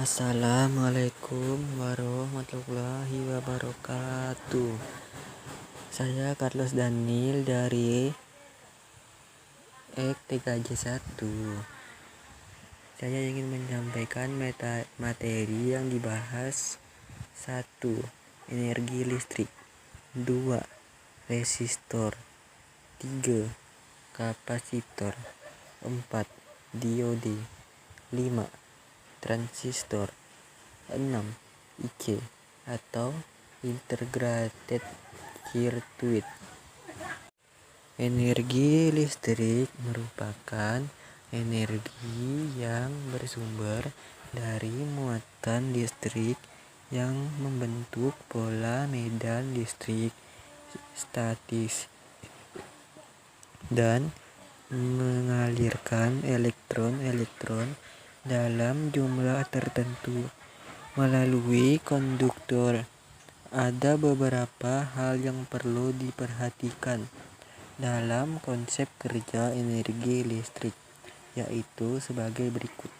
Assalamualaikum warahmatullahi wabarakatuh. Saya Carlos Daniel dari EK3J1. Saya ingin menyampaikan materi yang dibahas. 1. Energi listrik. 2. Resistor. 3. Kapasitor. 4. Diode. 5. Transistor. 6. IC atau Integrated Circuit. Energi listrik merupakan energi yang bersumber dari muatan listrik yang membentuk pola medan listrik statis dan mengalirkan elektron-elektron dalam jumlah tertentu melalui konduktor. Ada beberapa hal yang perlu diperhatikan dalam konsep kerja energi listrik, yaitu sebagai berikut.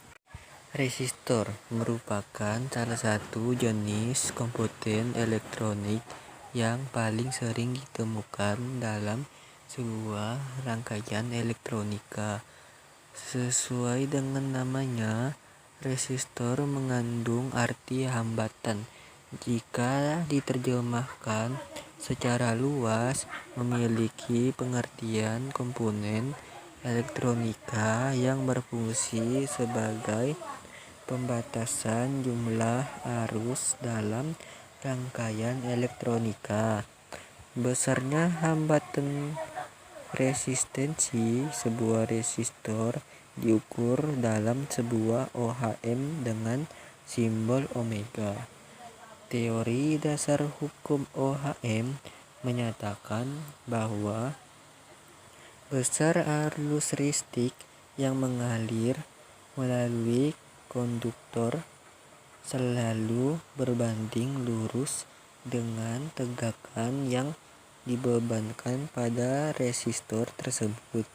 Resistor merupakan salah satu jenis komponen elektronik yang paling sering ditemukan dalam sebuah rangkaian elektronika. Sesuai dengan namanya, resistor mengandung arti hambatan. Jika diterjemahkan secara luas, memiliki pengertian komponen elektronika yang berfungsi sebagai pembatasan jumlah arus dalam rangkaian elektronika. Besarnya hambatan resistensi sebuah resistor diukur dalam sebuah ohm dengan simbol omega. Teori dasar hukum Ohm menyatakan bahwa besar arus listrik yang mengalir melalui konduktor selalu berbanding lurus dengan tegangan yang dibebankan pada resistor tersebut.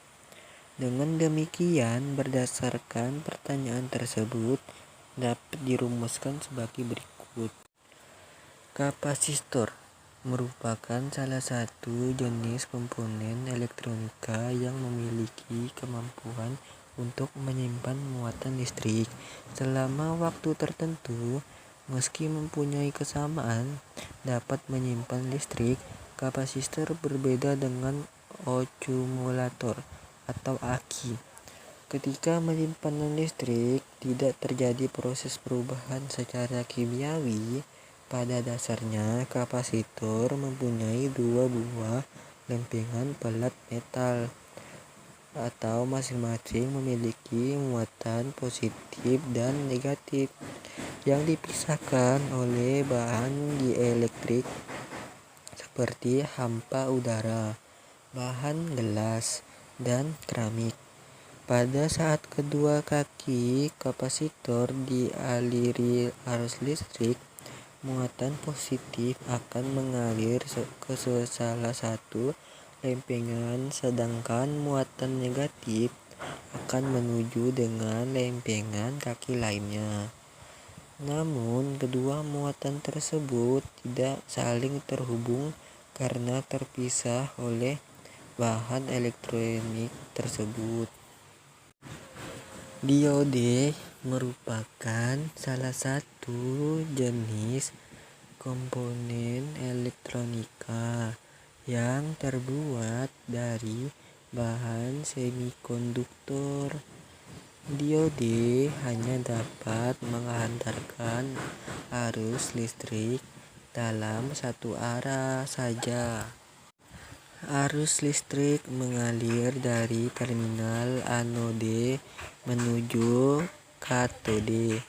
Dengan demikian, berdasarkan pertanyaan tersebut dapat dirumuskan sebagai berikut. Kapasitor merupakan salah satu jenis komponen elektronika yang memiliki kemampuan untuk menyimpan muatan listrik selama waktu tertentu. Meski mempunyai kesamaan dapat menyimpan listrik, kapasitor berbeda dengan akumulator atau aki. Ketika penyimpanan listrik tidak terjadi proses perubahan secara kimiawi. Pada dasarnya, kapasitor mempunyai dua buah lempengan pelat metal atau masing-masing memiliki muatan positif dan negatif yang dipisahkan oleh bahan dielektrik seperti hampa udara, bahan gelas, dan keramik. Pada saat kedua kaki kapasitor dialiri arus listrik, muatan positif akan mengalir ke salah satu lempengan, sedangkan muatan negatif akan menuju dengan lempengan kaki lainnya. Namun, kedua muatan tersebut tidak saling terhubung karena terpisah oleh bahan elektronik tersebut. Diode merupakan salah satu jenis komponen elektronika yang terbuat dari bahan semikonduktor. Diode hanya dapat menghantarkan arus listrik dalam satu arah saja. Arus listrik mengalir dari terminal anode menuju katode.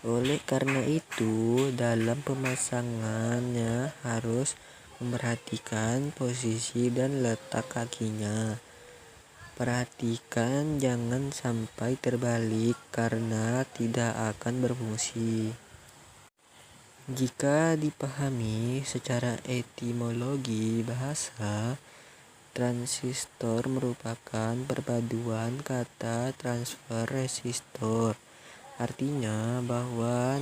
Oleh karena itu, dalam pemasangannya harus memperhatikan posisi dan letak kakinya. Perhatikan jangan sampai terbalik karena tidak akan berfungsi. Jika dipahami secara etimologi bahasa, transistor merupakan perpaduan kata transfer resistor. Artinya bahwa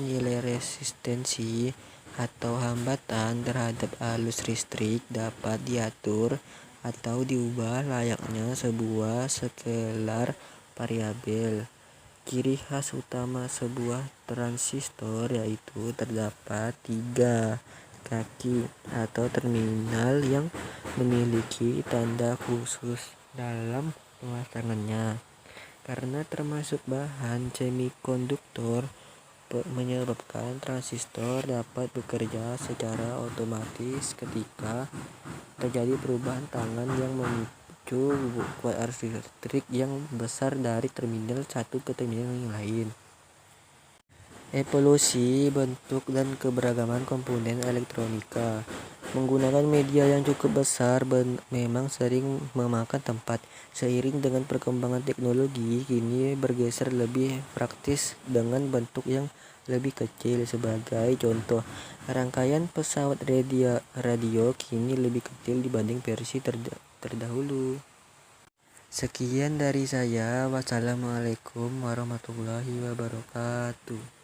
resistensi atau hambatan terhadap arus listrik dapat diatur atau diubah layaknya sebuah skalar variabel. Ciri khas utama sebuah transistor yaitu terdapat 3 kaki atau terminal yang memiliki tanda khusus dalam pemasangannya. Karena termasuk bahan semikonduktor, menyebabkan transistor dapat bekerja secara otomatis ketika terjadi perubahan tangan yang memicu kuat arus listrik yang besar dari terminal satu ke terminal yang lain. Evolusi bentuk dan keberagaman komponen elektronika. Menggunakan media yang cukup besar memang sering memakan tempat. Seiring dengan perkembangan teknologi, kini bergeser lebih praktis dengan bentuk yang lebih kecil. Sebagai contoh, rangkaian pesawat radio kini lebih kecil dibanding versi terdahulu. Sekian dari saya. Wassalamualaikum warahmatullahi wabarakatuh.